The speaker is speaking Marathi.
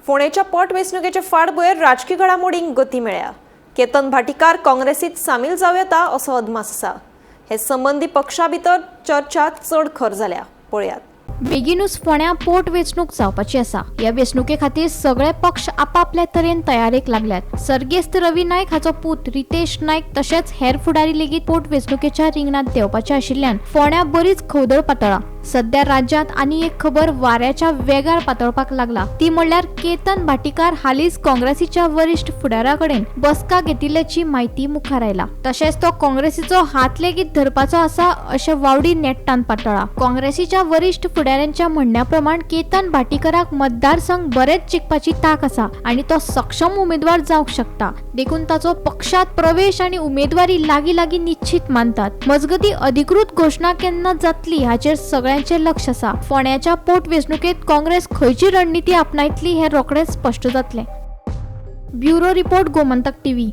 फोंडेच्या पोटवेंचणुकेचे फाटभुंयेर राजकीय घडामोडींक गती मेळ्ळ्या। केतन भाटीकार काँग्रेसीत सामील जाव येता असो अदमास आसा। हे संबंधी पक्षा भितर चर्चा चड खर जाल्या। पळयात। बेगीनूच फोंड्या पोटवेंचणूक जावपाची आसा। ह्या वेंचणुके खातीर सगळे पक्ष आपापल्या तरेन तयारेक लागल्यात। सर्गेस्त रवी नायक हाचो पूत रितेश नायक तशेंच हेर फुडारी लेगीत पोटवेंचणुकेच्या रिंगणात देवपाचे आशिल्ल्यान फोंड्या बरीच खवदळ पातळ्ळा। सध्या राज्यांत आनी एक खबर वाऱ्याच्या वेगार पातळपाक लागला, ती म्हणल्यार केतन भाटीकार हालींच काँग्रेसीच्या वरिष्ठ फुडाऱ्याकडेन बसका घेतिल्ल्याची म्हायती मुखार आयला। तशेंच तो काँग्रेसीचो हात लेगीत धरपाचो आसा अशें वावडी नेट्टान पातळ्ळा। काँग्रेसीच्या वरिष्ठ फुडाऱ्यांच्या म्हणण्या प्रमाण केतन भाटीकाराक मतदारसंघ बरेच जिखपाची ताक आसा आनी तो सक्षम उमेदवार जावंक शकता। देखून ताचो पक्षात प्रवेश आनी उमेदवारी लागीं निश्चित मानतात। मजगती अधिकृत घोषणा केन्ना जातली हाचेर सगळ्यांचे लक्ष आसा। फोंड्याच्या पोटवेंचणुकेत काँग्रेस खंयची रणनीती आपणायतली हें रोखडेंच स्पश्ट जातलें। Bureau report Gomantak TV.